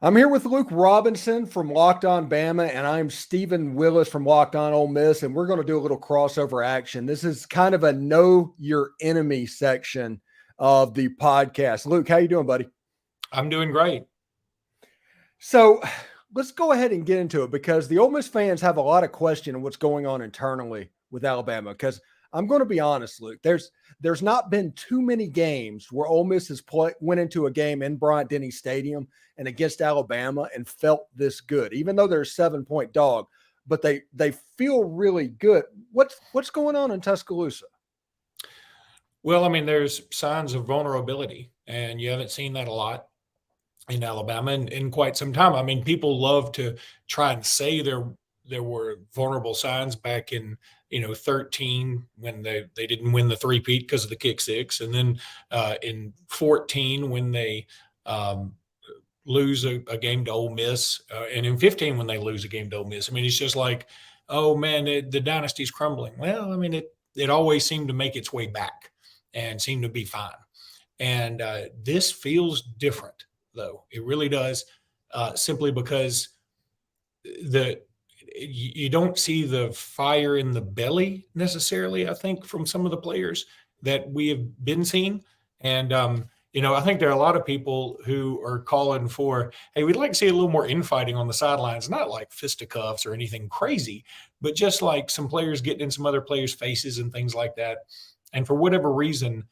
I'm here with Luke Robinson from Locked On Bama, and I'm Stephen Willis from Locked On Ole Miss, and we're going to do a little crossover action. This is kind of a know your enemy section of the podcast. Luke, how you doing, buddy? I'm doing great. So let's go ahead and get into it because the Ole Miss fans have a lot of question on what's going on internally with Alabama. Because I'm going to be honest, Luke, there's not been too many games where Ole Miss has went into a game in Bryant-Denny Stadium and against Alabama and felt this good, even though they're a 7-point dog, but they feel really good. What's going on in Tuscaloosa? Well, I mean, there's signs of vulnerability, and you haven't seen that a lot in Alabama in quite some time. I mean, people love to try and say there were vulnerable signs back in 13 when they didn't win the three-peat because of the kick six, and then in 14 when they lose a game to Ole Miss, and in 15 when they lose a game to Ole Miss. I mean, it's just like, oh man, the dynasty's crumbling. Well, I mean, it always seemed to make its way back and seemed to be fine. And this feels different, though. It really does, simply because you don't see the fire in the belly necessarily, I think, from some of the players that we have been seeing. And I think there are a lot of people who are calling for, hey, we'd like to see a little more infighting on the sidelines, not like fisticuffs or anything crazy, but just like some players getting in some other players' faces and things like that. And for whatever reason,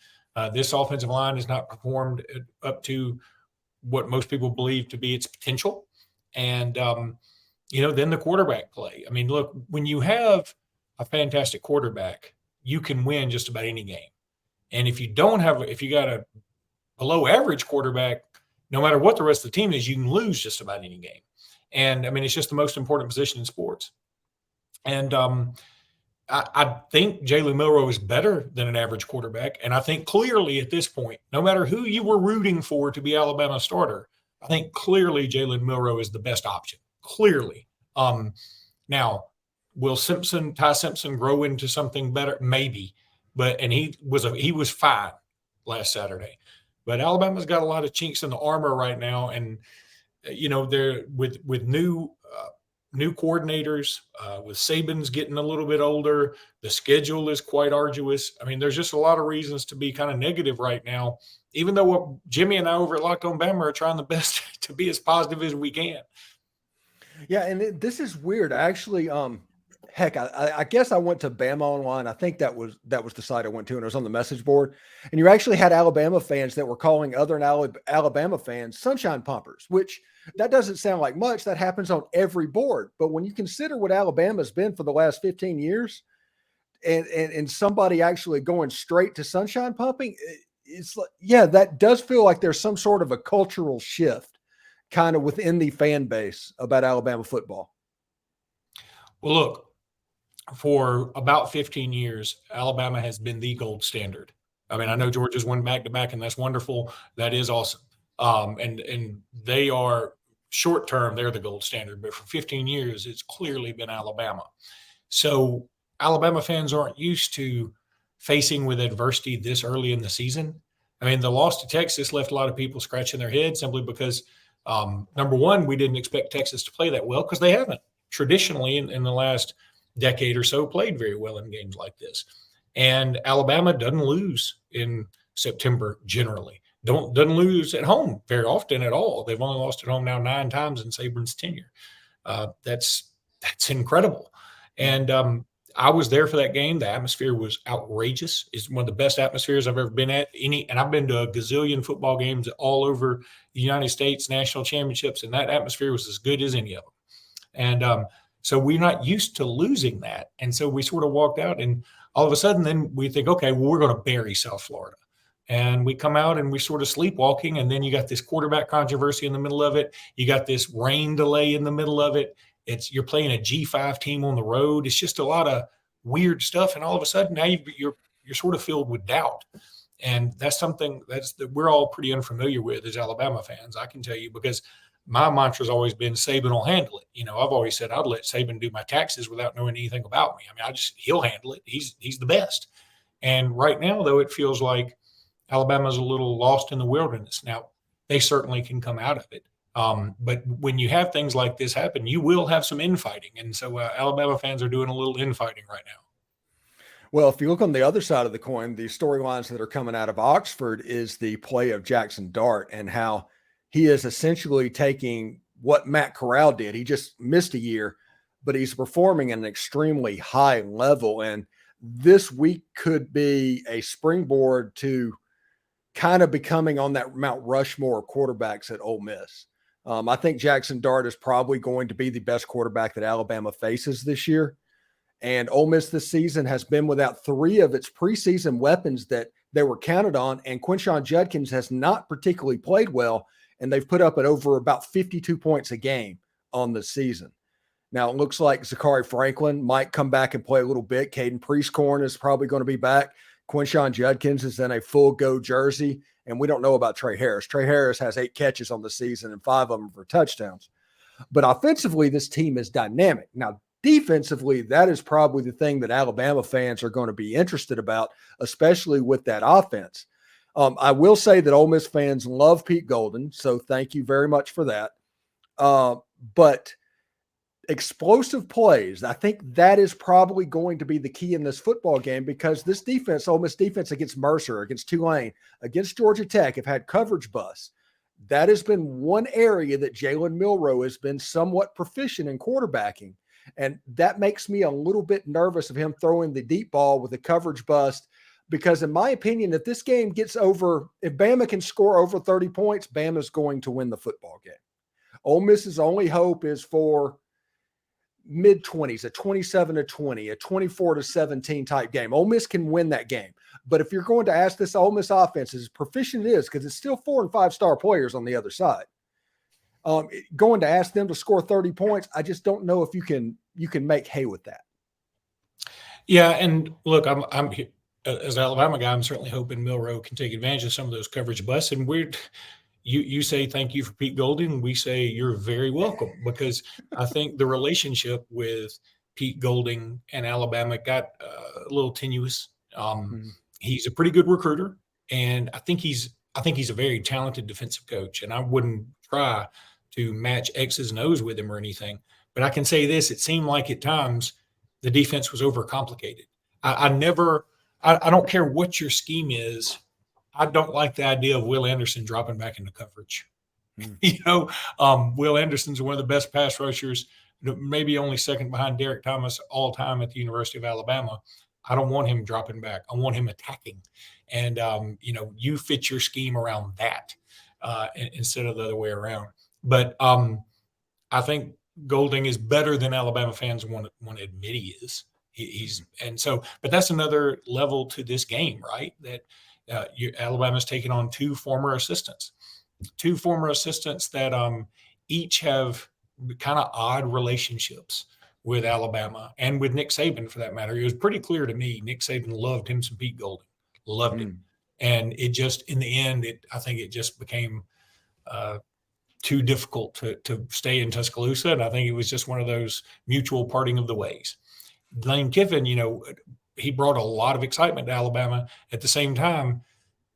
this offensive line has not performed up to what most people believe to be its potential. And, then the quarterback play. I mean, look, when you have a fantastic quarterback, you can win just about any game. And if you got a below average quarterback, no matter what the rest of the team is, you can lose just about any game. And I mean, it's just the most important position in sports. And I think Jalen Milroe is better than an average quarterback. And I think clearly at this point, no matter who you were rooting for to be Alabama's starter, I think clearly Jalen Milroe is the best option. Clearly. Now, will Ty Simpson grow into something better? Maybe. And he was fine last Saturday. But Alabama's got a lot of chinks in the armor right now, and they're with new coordinators, with Saban's getting a little bit older. The schedule is quite arduous. I mean, there's just a lot of reasons to be kind of negative right now, even though what Jimmy and I over at Locked On Bama are trying the best to be as positive as we can. Yeah, and this is weird. Actually, heck, I guess I went to Bama Online. I think that was the site I went to, and it was on the message board. And you actually had Alabama fans that were calling other Alabama fans sunshine pumpers, which that doesn't sound like much. That happens on every board. But when you consider what Alabama's been for the last 15 years, and somebody actually going straight to sunshine pumping, it's like, yeah, that does feel like there's some sort of a cultural shift kind of within the fan base about Alabama football. Well, look, for about 15 years, Alabama has been the gold standard. I mean, I know Georgia's won back-to-back, and that's wonderful. That is awesome. And they are short-term, they're the gold standard. But for 15 years, it's clearly been Alabama. So Alabama fans aren't used to facing with adversity this early in the season. I mean, the loss to Texas left a lot of people scratching their heads simply because, number one, we didn't expect Texas to play that well because they haven't traditionally in the last decade or so played very well in games like this. And Alabama doesn't lose in September generally. Doesn't lose at home very often at all. They've only lost at home now 9 times in Saban's tenure. That's incredible. And I was there for that game. The atmosphere was outrageous. It's one of the best atmospheres I've ever been at. And I've been to a gazillion football games all over the United States, national championships, and that atmosphere was as good as any of them. And so we're not used to losing that. And so we sort of walked out, and all of a sudden then we think, okay, well, we're going to bury South Florida. And we come out and we sort of sleepwalking, and then you got this quarterback controversy in the middle of it. You got this rain delay in the middle of it. You're playing a G5 team on the road. It's just a lot of weird stuff. And all of a sudden now you're sort of filled with doubt. And that's something that we're all pretty unfamiliar with as Alabama fans, I can tell you, because my mantra has always been Saban will handle it. I've always said I'd let Saban do my taxes without knowing anything about me. I mean, he'll handle it. He's the best. And right now, though, it feels like Alabama's a little lost in the wilderness. Now, they certainly can come out of it. But when you have things like this happen, you will have some infighting. And so Alabama fans are doing a little infighting right now. Well, if you look on the other side of the coin, the storylines that are coming out of Oxford is the play of Jackson Dart and how he is essentially taking what Matt Corral did. He just missed a year, but he's performing at an extremely high level. And this week could be a springboard to kind of becoming on that Mount Rushmore of quarterbacks at Ole Miss. I think Jackson Dart is probably going to be the best quarterback that Alabama faces this year. And Ole Miss this season has been without three of its preseason weapons that they were counted on. And Quinshon Judkins has not particularly played well, and they've put up at over about 52 points a game on the season. Now, it looks like Zachary Franklin might come back and play a little bit. Caden Priestcorn is probably going to be back. Quinshon Judkins is in a full go jersey, and we don't know about Trey Harris. Trey Harris has 8 catches on the season and 5 of them for touchdowns. But offensively, this team is dynamic. Now, defensively, that is probably the thing that Alabama fans are going to be interested about, especially with that offense. I will say that Ole Miss fans love Pete Golden, so thank you very much for that. But explosive plays, I think that is probably going to be the key in this football game, because this defense, Ole Miss defense against Mercer, against Tulane, against Georgia Tech, have had coverage busts. That has been one area that Jalen Milroe has been somewhat proficient in quarterbacking. And that makes me a little bit nervous of him throwing the deep ball with a coverage bust, because in my opinion, if this game gets over, if Bama can score over 30 points, Bama's going to win the football game. Ole Miss's only hope is for mid-20s, a 27-20, a 24-17 type game. Ole Miss can win that game. But if you're going to ask this Ole Miss offense, as proficient it is, because it's still 4 and 5 star players on the other side, going to ask them to score 30 points, I just don't know if you can make hay with that. Yeah, and look, I'm as an Alabama guy, I'm certainly hoping Milroe can take advantage of some of those coverage busts. And you say thank you for Pete Golden. We say you're very welcome, because I think the relationship with Pete Golding and Alabama got a little tenuous. He's a pretty good recruiter, and I think he's a very talented defensive coach. And I wouldn't try to match X's and O's with him or anything. But I can say this: it seemed like at times the defense was overcomplicated. I don't care what your scheme is. I don't like the idea of Will Anderson dropping back into coverage. Will Anderson's one of the best pass rushers, maybe only second behind Derek Thomas all time at the University of Alabama. I don't want him dropping back. I want him attacking. And, you fit your scheme around that instead of the other way around. But I think Golding is better than Alabama fans want to admit he is. But that's another level to this game, right? That Alabama's taken on 2 former assistants that each have kind of odd relationships with Alabama and with Nick Saban, for that matter. It was pretty clear to me Nick Saban loved him some Pete Golding, loved him. And it just, in the end, I think it just became too difficult to stay in Tuscaloosa. And I think it was just one of those mutual parting of the ways. Lane Kiffin, he brought a lot of excitement to Alabama. At the same time,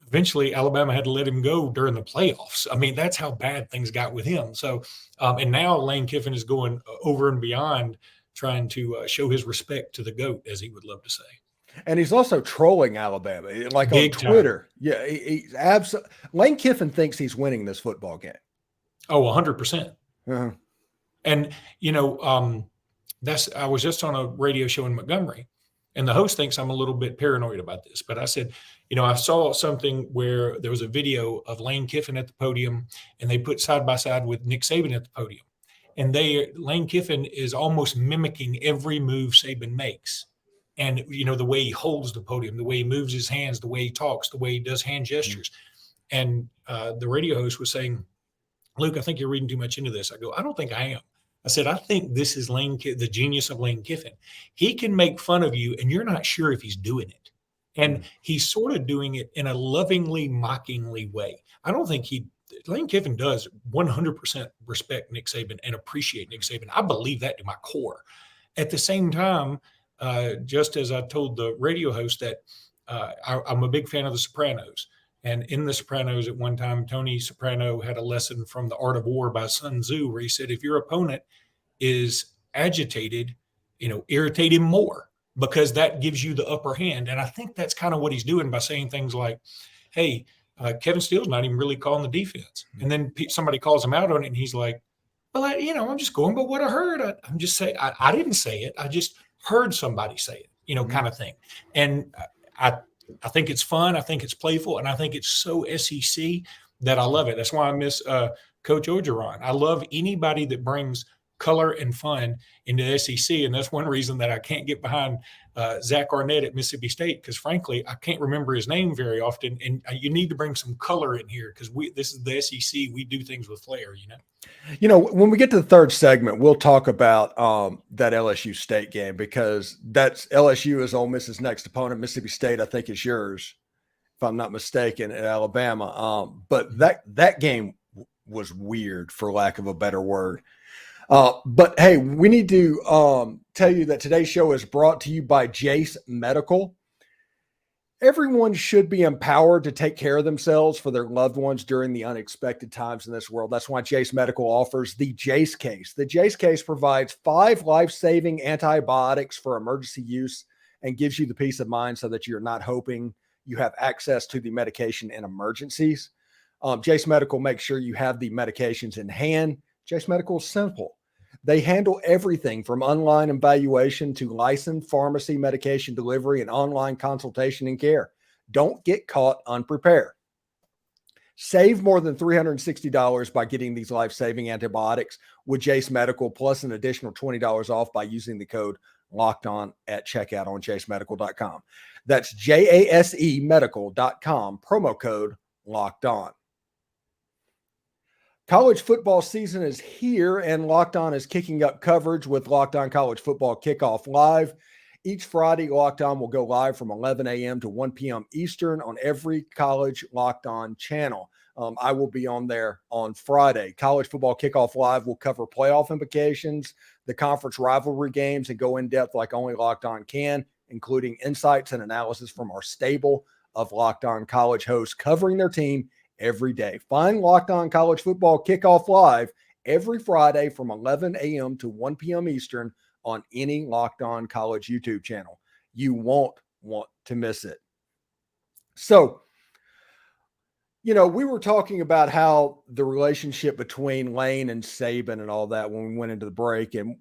eventually Alabama had to let him go during the playoffs. I mean, that's how bad things got with him. So, and now Lane Kiffin is going over and beyond, trying to show his respect to the GOAT, as he would love to say. And he's also trolling Alabama, like Big on Twitter. Time. Yeah, he's absolutely. Lane Kiffin thinks he's winning this football game. Oh, 100%. Uh-huh. And, I was just on a radio show in Montgomery, and the host thinks I'm a little bit paranoid about this. But I said, I saw something where there was a video of Lane Kiffin at the podium, and they put side by side with Nick Saban at the podium. And Lane Kiffin is almost mimicking every move Saban makes. And, the way he holds the podium, the way he moves his hands, the way he talks, the way he does hand gestures. And the radio host was saying, Luke, I think you're reading too much into this. I go, I don't think I am. I said, I think this is the genius of Lane Kiffin. He can make fun of you, and you're not sure if he's doing it. And he's sort of doing it in a lovingly, mockingly way. I don't think Lane Kiffin does 100% respect Nick Saban and appreciate Nick Saban. I believe that to my core. At the same time, just as I told the radio host that I'm a big fan of The Sopranos, And in The Sopranos, at one time, Tony Soprano had a lesson from The Art of War by Sun Tzu, where he said, if your opponent is agitated, irritate him more, because that gives you the upper hand. And I think that's kind of what he's doing by saying things like, hey, Kevin Steele's not even really calling the defense. And then somebody calls him out on it, and he's like, well, I'm just going by what I heard. I'm just saying, I didn't say it. I just heard somebody say it, kind of thing. And I think it's fun. I think it's playful. And I think it's so SEC that I love it. That's why I miss Coach Orgeron. I love anybody that brings color and fun into the SEC. And that's one reason that I can't get behind Zach Arnett at Mississippi State, because frankly, I can't remember his name very often. And you need to bring some color in here, because this is the SEC. We do things with flair, When we get to the third segment, we'll talk about that LSU State game, because that's LSU is Ole Miss's next opponent. Mississippi State, I think, is yours, if I'm not mistaken, at Alabama. But that game was weird, for lack of a better word. But hey, we need to tell you that today's show is brought to you by Jase Medical. Everyone should be empowered to take care of themselves for their loved ones during the unexpected times in this world. That's why Jase Medical offers the Jase case. The Jase case provides 5 life-saving antibiotics for emergency use and gives you the peace of mind so that you're not hoping you have access to the medication in emergencies. Jase Medical makes sure you have the medications in hand. Jase Medical is simple. They handle everything from online evaluation to licensed pharmacy medication delivery and online consultation and care. Don't get caught unprepared. Save more than $360 by getting these life-saving antibiotics with Jase Medical, plus an additional $20 off by using the code LOCKEDON at checkout on jasemedical.com. That's JASE medical.com, promo code LOCKEDON. College football season is here, and Locked On is kicking up coverage with Locked On College Football Kickoff Live. Each Friday, Locked On will go live from 11 a.m. to 1 p.m. Eastern on every College Locked On channel. I will be on there on Friday. College Football Kickoff Live will cover playoff implications, the conference rivalry games, and go in depth like only Locked On can, including insights and analysis from our stable of Locked On College hosts covering their team every day. Find Locked On College Football Kickoff Live every Friday from 11 a.m. to 1 p.m. Eastern on any Locked On College YouTube channel. You won't want to miss it. So, we were talking about how the relationship between Lane and Saban and all that when we went into the break, and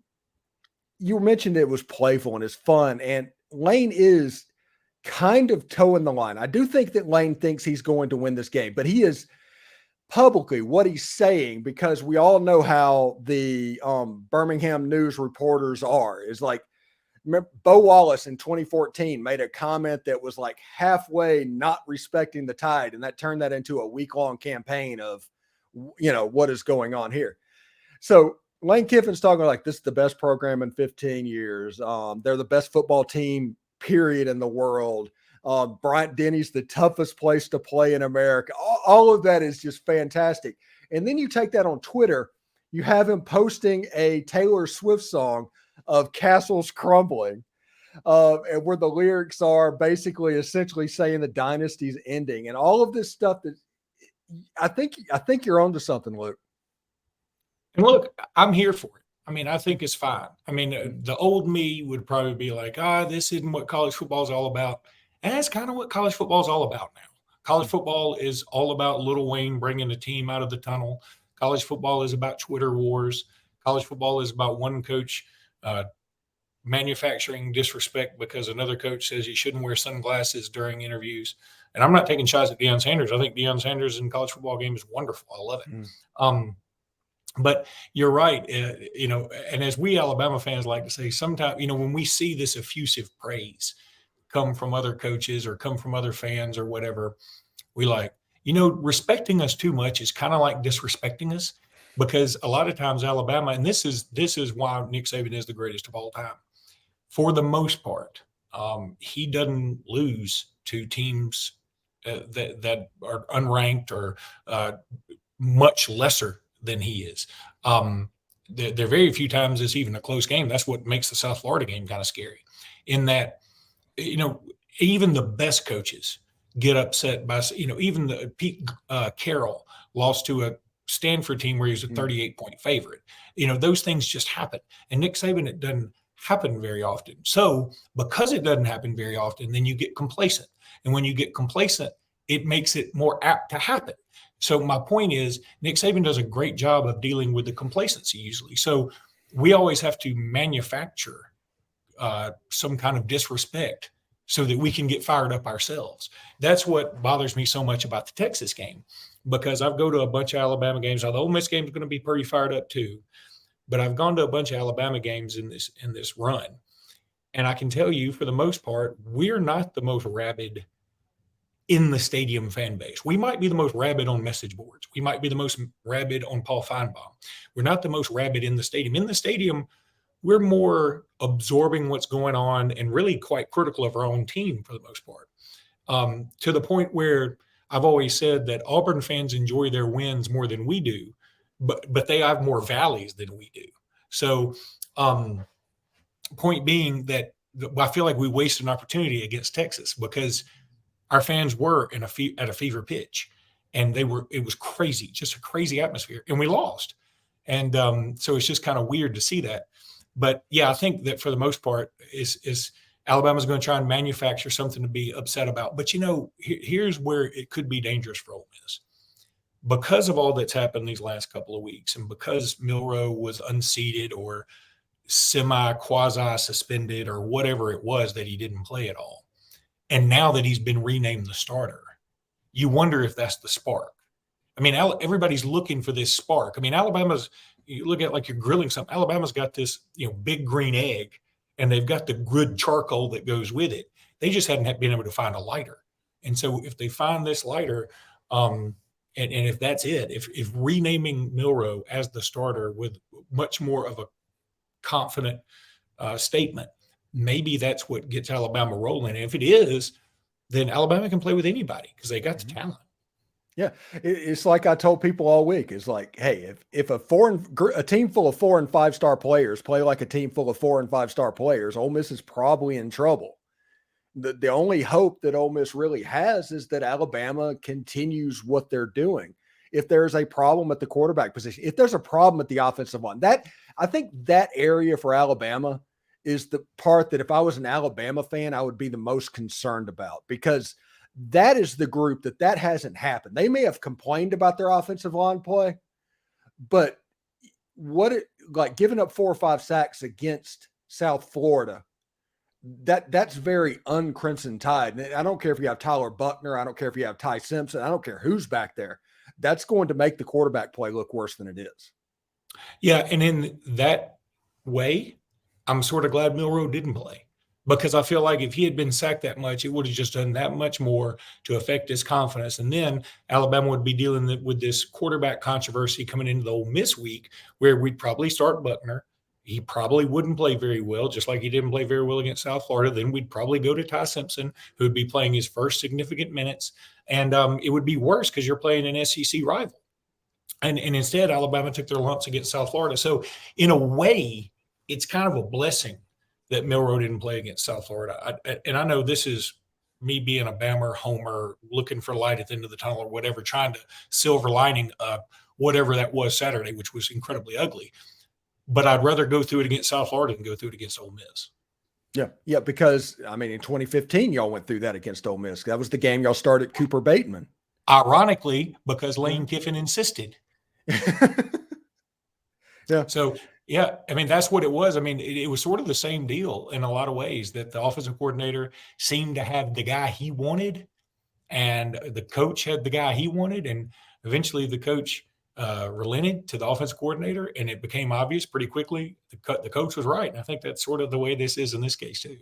you mentioned it was playful and it's fun, and Lane is kind of toeing the line. I do think that Lane thinks he's going to win this game, but he is publicly what he's saying, because we all know how the Birmingham news reporters are, is like, remember, Bo Wallace in 2014 made a comment that was like halfway not respecting the Tide, and that turned that into a week-long campaign of, what is going on here. So Lane Kiffin's talking like, this is the best program in 15 years. They're the best football team period in the world. Bryant Denny's the toughest place to play in America. All of that is just fantastic. And then you take that on Twitter, you have him posting a Taylor Swift song of Castles Crumbling, and where the lyrics are basically essentially saying the dynasty's ending, and all of this stuff that I think you're onto something, Luke. And look, I'm here for it. I think it's fine. The old me would probably be like, this isn't what college football is all about. And that's kind of what college football is all about now. College football is all about Lil Wayne bringing the team out of the tunnel. College football is about Twitter wars. College football is about one coach manufacturing disrespect because another coach says he shouldn't wear sunglasses during interviews. And I'm not taking shots at Deion Sanders. I think Deion Sanders in college football game is wonderful. I love it. But you're right, and as we Alabama fans like to say, sometimes, when we see this effusive praise come from other coaches or come from other fans or whatever, we like, respecting us too much is kind of like disrespecting us, because a lot of times Alabama, and this is why Nick Saban is the greatest of all time, for the most part, he doesn't lose to teams that are unranked or much lesser than he is. There are very few times it's even a close game. That's what makes the South Florida game kind of scary, in that, even the best coaches get upset by, even the Pete Carroll lost to a Stanford team where he was a 38-point favorite. Those things just happen. And Nick Saban, it doesn't happen very often. So because it doesn't happen very often, then you get complacent. And when you get complacent, it makes it more apt to happen. So my point is, Nick Saban does a great job of dealing with the complacency usually. So we always have to manufacture some kind of disrespect so that we can get fired up ourselves. That's what bothers me so much about the Texas game, because I've go to a bunch of Alabama games. Now the Ole Miss game is going to be pretty fired up too, but I've gone to a bunch of Alabama games in this run, and I can tell you, for the most part, we're not the most rabid in the stadium fan base. We might be the most rabid on message boards. We might be the most rabid on Paul Feinbaum. We're not the most rabid in the stadium. In the stadium, we're more absorbing what's going on and really quite critical of our own team for the most part, to the point where I've always said that Auburn fans enjoy their wins more than we do, but they have more valleys than we do. So point being that I feel like we wasted an opportunity against Texas because our fans were at a fever pitch, and it was crazy, just a crazy atmosphere, and we lost. And so it's just kind of weird to see that. But yeah, I think that for the most part is Alabama's going to try and manufacture something to be upset about. But here's where it could be dangerous for Ole Miss. Because of all that's happened these last couple of weeks, and because Milroe was unseated or quasi suspended or whatever it was that he didn't play at all, and now that he's been renamed the starter, you wonder if that's the spark. I mean, everybody's looking for this spark. I mean, you look at like you're grilling something. Alabama's got this, big green egg, and they've got the good charcoal that goes with it. They just hadn't been able to find a lighter. And so if they find this lighter, and if that's it, if renaming Milroe as the starter with much more of a confident statement, maybe that's what gets Alabama rolling. And if it is, then Alabama can play with anybody because they got the talent. Yeah, it's like I told people all week. It's like, hey, if a team full of 4 and 5 star players play like a team full of 4 and 5 star players, Ole Miss is probably in trouble. The only hope that Ole Miss really has is that Alabama continues what they're doing. If there's a problem at the quarterback position, if there's a problem at the offensive line, I think that area for Alabama is the part that if I was an Alabama fan, I would be the most concerned about, because that is the group that hasn't happened. They may have complained about their offensive line play, but giving up 4 or 5 sacks against South Florida, that's very un-Crimson Tide. And I don't care if you have Tyler Buckner. I don't care if you have Ty Simpson. I don't care who's back there. That's going to make the quarterback play look worse than it is. Yeah, and in that way, I'm sort of glad Milroe didn't play, because I feel like if he had been sacked that much, it would have just done that much more to affect his confidence. And then Alabama would be dealing with this quarterback controversy coming into the Ole Miss week, where we'd probably start Buckner. He probably wouldn't play very well, just like he didn't play very well against South Florida. Then we'd probably go to Ty Simpson, who would be playing his first significant minutes. And it would be worse because you're playing an SEC rival. And instead, Alabama took their lumps against South Florida. So in a way, it's kind of a blessing that Milroe didn't play against South Florida. And I know this is me being a Bama homer, looking for light at the end of the tunnel or whatever, trying to silver lining whatever that was Saturday, which was incredibly ugly. But I'd rather go through it against South Florida than go through it against Ole Miss. Yeah, because, I mean, in 2015, y'all went through that against Ole Miss. That was the game y'all started Cooper Bateman. Ironically, because Lane Kiffin insisted. Yeah. So, yeah, I mean, that's what it was. I mean, it was sort of the same deal in a lot of ways, that the offensive coordinator seemed to have the guy he wanted, and the coach had the guy he wanted. And eventually the coach relented to the offensive coordinator, and it became obvious pretty quickly the coach was right. And I think that's sort of the way this is in this case too.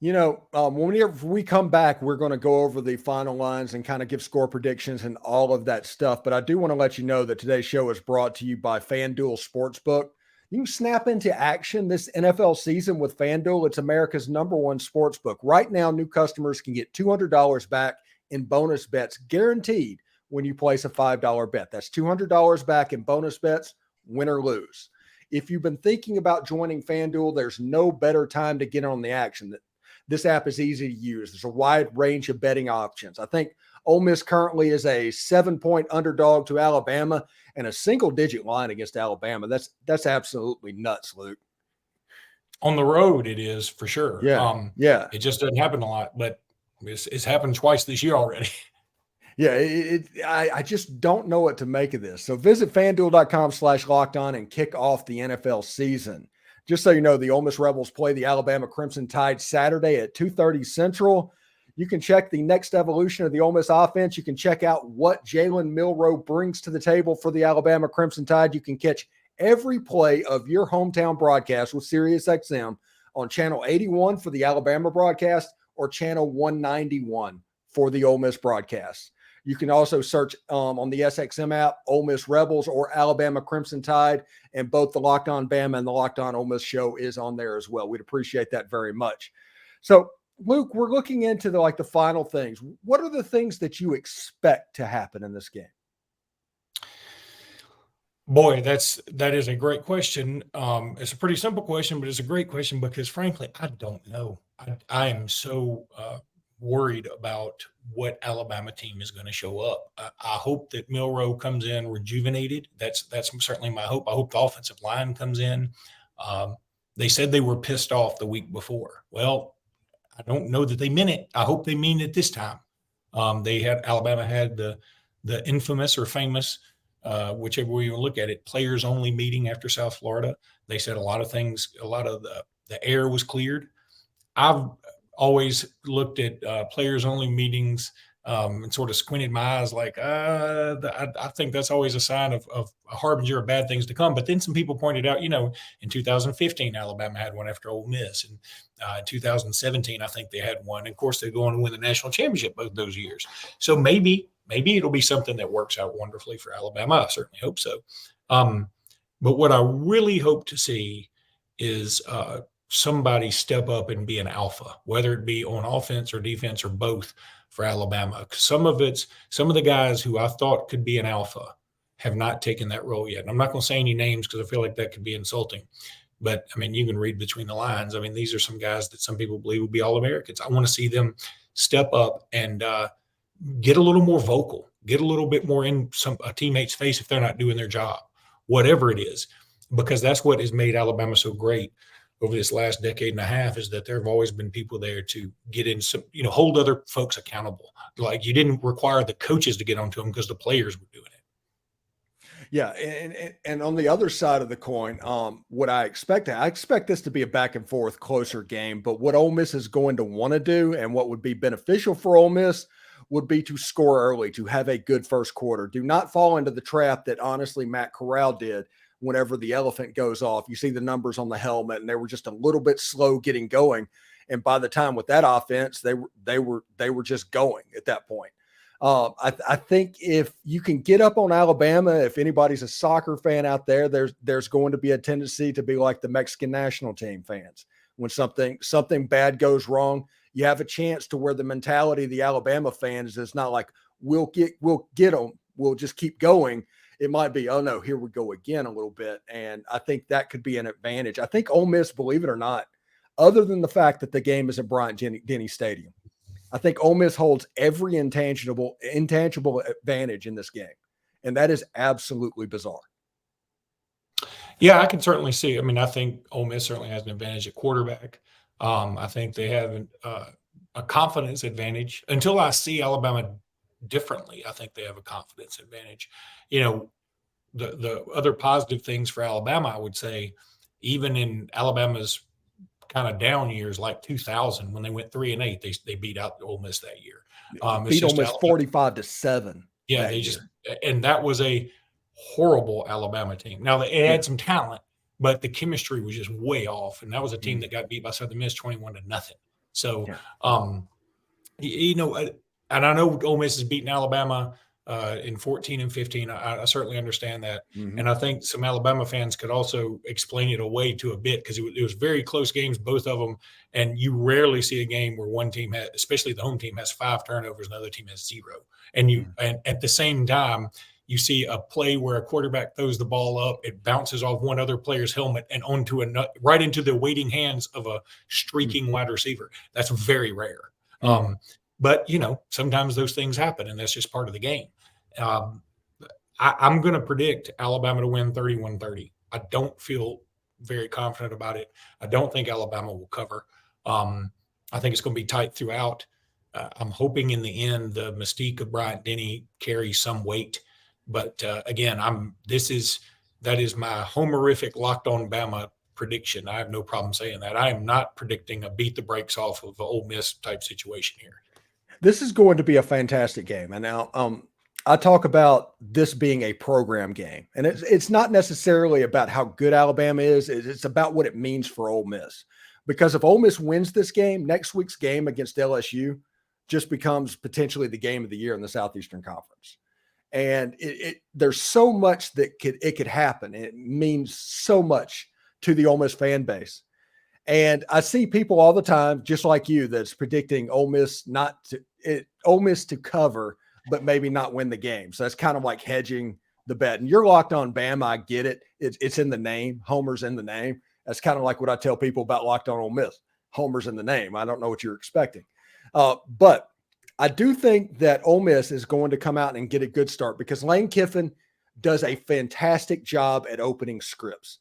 When we come back, we're going to go over the final lines and kind of give score predictions and all of that stuff. But I do want to let you know that today's show is brought to you by FanDuel Sportsbook. You can snap into action this NFL season with FanDuel. It's America's #1 sportsbook. Right now, new customers can get $200 back in bonus bets guaranteed when you place a $5 bet. That's $200 back in bonus bets, win or lose. If you've been thinking about joining FanDuel, there's no better time to get on the action. This app is easy to use. There's a wide range of betting options. I think Ole Miss currently is a 7-point underdog to Alabama and a single-digit line against Alabama. That's absolutely nuts, Luke. On the road, it is for sure. Yeah. It just doesn't happen a lot, but it's happened twice this year already. Yeah, I just don't know what to make of this. So visit FanDuel.com/lockedon and kick off the NFL season. Just so you know, the Ole Miss Rebels play the Alabama Crimson Tide Saturday at 2:30 Central. You can check the next evolution of the Ole Miss offense. You can check out what Jalen Milroe brings to the table for the Alabama Crimson Tide. You can catch every play of your hometown broadcast with SiriusXM on Channel 81 for the Alabama broadcast or Channel 191 for the Ole Miss broadcast. You can also search on the SXM app, Ole Miss Rebels or Alabama Crimson Tide, and both the Locked On Bama and the Locked On Ole Miss show is on there as well. We'd appreciate that very much. So, Luke, we're looking into the final things. What are the things that you expect to happen in this game? Boy, that is a great question. It's a pretty simple question, but it's a great question because, frankly, I don't know. I am so worried about what Alabama team is going to show up. I hope that Milroe comes in rejuvenated. That's certainly my hope. I hope the offensive line comes in. They said they were pissed off the week before. Well, I don't know that they meant it. I hope they mean it this time. Alabama had the infamous or famous, whichever way you look at it, players only meeting after South Florida. They said a lot of things, a lot of the air was cleared. I've always looked at players only meetings and sort of squinted my eyes like, I think that's always a sign of a harbinger of bad things to come. But then some people pointed out, in 2015, Alabama had one after Ole Miss. And in 2017, I think they had one. And of course, they're going to win the national championship both those years. So maybe it'll be something that works out wonderfully for Alabama. I certainly hope so. But what I really hope to see is somebody step up and be an alpha, whether it be on offense or defense or both for Alabama. Some of the guys who I thought could be an alpha have not taken that role yet. And I'm not going to say any names because I feel like that could be insulting. But, you can read between the lines. These are some guys that some people believe will be All-Americans. I want to see them step up and get a little more vocal, get a little bit more in a teammate's face if they're not doing their job, whatever it is, because that's what has made Alabama so great over this last decade and a half, is that there have always been people there to get in some, hold other folks accountable. Like, you didn't require the coaches to get onto them because the players were doing it. Yeah. And on the other side of the coin, what I expect this to be a back and forth closer game, but what Ole Miss is going to want to do and what would be beneficial for Ole Miss would be to score early, to have a good first quarter. Do not fall into the trap that honestly Matt Corral did. Whenever the elephant goes off, you see the numbers on the helmet, and they were just a little bit slow getting going. And by the time with that offense, they were just going at that point. I think if you can get up on Alabama, if anybody's a soccer fan out there, there's going to be a tendency to be like the Mexican national team fans. When something bad goes wrong, you have a chance to where the mentality of the Alabama fans is not like, we'll get them, we'll just keep going. It might be, oh no, here we go again a little bit. And I think that could be an advantage. I think Ole Miss, believe it or not, other than the fact that the game is at Bryant-Denny Stadium, I think Ole Miss holds every intangible advantage in this game. And that is absolutely bizarre. Yeah, I can certainly see. I think Ole Miss certainly has an advantage at quarterback. I think they have a confidence advantage. Until I see Alabama differently, I think they have a confidence advantage. The other positive things for Alabama, I would say, even in Alabama's kind of down years like 2000, when they went 3-8, they beat out Ole Miss that year. Beat Ole Miss 45-7. Yeah, and that was a horrible Alabama team. Now they had some talent, but the chemistry was just way off, and that was a team that got beat by Southern Miss 21-0. So, and I know Ole Miss has beaten Alabama in 14 and 15. I certainly understand that. Mm-hmm. And I think some Alabama fans could also explain it away to a bit, because it was very close games, both of them. And you rarely see a game where one team especially the home team, has 5 turnovers and the other team has 0. And at the same time, you see a play where a quarterback throws the ball up, it bounces off one other player's helmet and onto right into the waiting hands of a streaking wide receiver. That's very rare. But sometimes those things happen, and that's just part of the game. I'm going to predict Alabama to win 31-30. I don't feel very confident about it. I don't think Alabama will cover. I think it's going to be tight throughout. I'm hoping in the end the mystique of Bryant Denny carries some weight. But again, that is my homerific locked on Bama prediction. I have no problem saying that. I am not predicting a beat the brakes off of an Ole Miss type situation here. This is going to be a fantastic game. And now I talk about this being a program game, and it's not necessarily about how good Alabama is. It's about what it means for Ole Miss. Because if Ole Miss wins this game, next week's game against LSU just becomes potentially the game of the year in the Southeastern Conference. And there's so much that could happen. It means so much to the Ole Miss fan base. And I see people all the time, just like you, that's predicting Ole Miss to cover, but maybe not win the game. So that's kind of like hedging the bet. And you're locked on Bama. I get it. It's in the name. Homer's in the name. That's kind of like what I tell people about locked on Ole Miss. Homer's in the name. I don't know what you're expecting. But I do think that Ole Miss is going to come out and get a good start because Lane Kiffin does a fantastic job at opening scripts.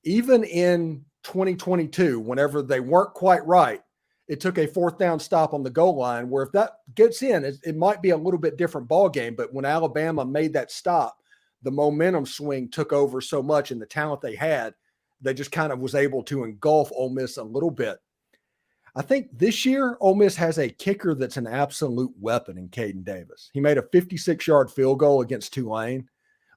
Even in 2022, whenever they weren't quite right, it took a fourth down stop on the goal line where if that gets in, it might be a little bit different ball game. But when Alabama made that stop, the momentum swing took over so much, and the talent they had, they just kind of was able to engulf Ole Miss a little bit. I think this year, Ole Miss has a kicker that's an absolute weapon in Caden Davis. He made a 56-yard field goal against Tulane.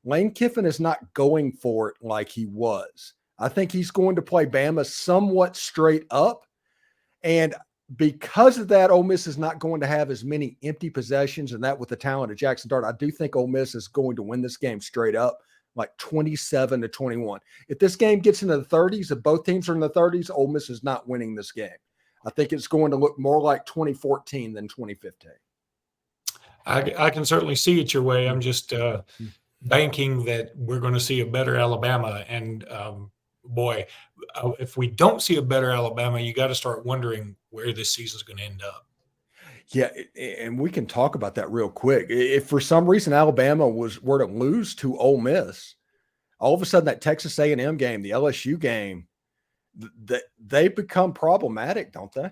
Lane Kiffin is not going for it like he was. I think he's going to play Bama somewhat straight up. And because of that, Ole Miss is not going to have as many empty possessions, and that with the talent of Jackson Dart, I do think Ole Miss is going to win this game straight up, like 27-21. If this game gets into the 30s, if both teams are in the 30s, Ole Miss is not winning this game. I think it's going to look more like 2014 than 2015. I can certainly see it your way. I'm just banking that we're going to see a better Alabama. And boy, if we don't see a better Alabama, you got to start wondering where this season's going to end up. Yeah, and we can talk about that real quick. If for some reason Alabama were to lose to Ole Miss, all of a sudden that Texas A&M game, the LSU game, they become problematic, don't they?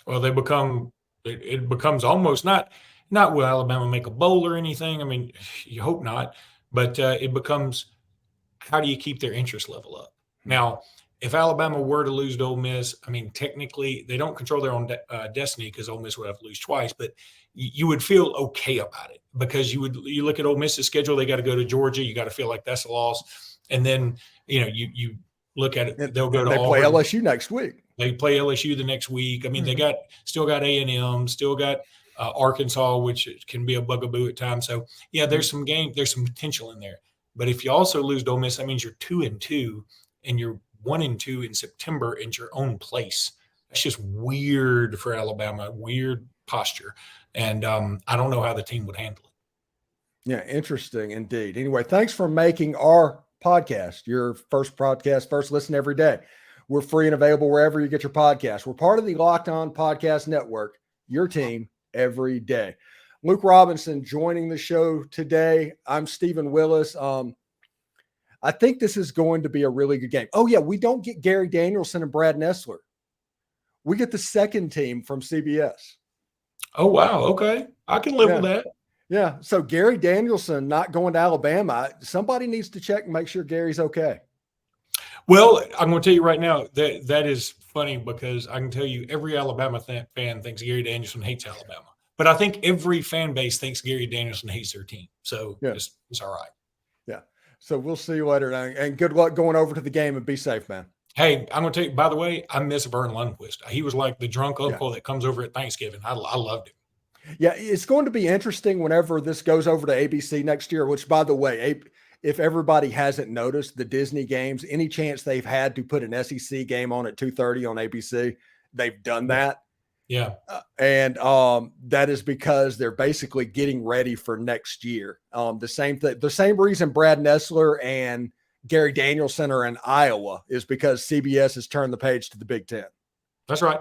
Well, it becomes almost not will Alabama make a bowl or anything. I mean, you hope not, but it becomes how do you keep their interest level up? Now, if Alabama were to lose to Ole Miss, I mean, technically they don't control their own destiny because Ole Miss would have to lose twice, but you would feel okay about it because you look at Ole Miss's schedule, they got to go to Georgia. You got to feel like that's a loss. And then, you look at it, they'll go to Auburn. Play LSU next week. They play LSU the next week. I mean, they still got A&M, still got Arkansas, which can be a bugaboo at times. So yeah, there's some potential in there. But if you also lose to Ole Miss, that means you're 2-2 and you're 1-2 in September in your own place. That's just weird for Alabama, weird posture. And I don't know how the team would handle it. Yeah, interesting indeed. Anyway, thanks for making our podcast your first podcast, first listen every day. We're free and available wherever you get your podcast. We're part of the Locked On Podcast Network, your team every day. Luke Robinson joining the show today. I'm Stephen Willis. I think this is going to be a really good game. Oh, yeah, we don't get Gary Danielson and Brad Nessler. We get the second team from CBS. Oh, wow. Okay. I can live with that. Yeah. So Gary Danielson not going to Alabama. Somebody needs to check and make sure Gary's okay. Well, I'm going to tell you right now that is funny because I can tell you every Alabama fan thinks Gary Danielson hates Alabama. But I think every fan base thinks Gary Danielson hates their team. So it's all right. Yeah. So we'll see you later. And good luck going over to the game and be safe, man. Hey, I'm going to tell you, by the way, I miss Vern Lundquist. He was like the drunk uncle that comes over at Thanksgiving. I loved him. Yeah, it's going to be interesting whenever this goes over to ABC next year, which, by the way, if everybody hasn't noticed, the Disney games, any chance they've had to put an SEC game on at 2:30 on ABC, they've done that. Yeah. And that is because they're basically getting ready for next year. The same reason Brad Nessler and Gary Danielson are in Iowa is because CBS has turned the page to the Big Ten. That's right.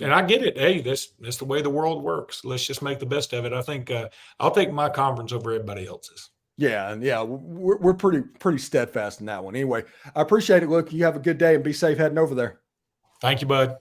And I get it. Hey, that's the way the world works. Let's just make the best of it. I think I'll take my conference over everybody else's. Yeah, and yeah, we're pretty steadfast in that one. Anyway, I appreciate it, Luke. You have a good day and be safe heading over there. Thank you, bud.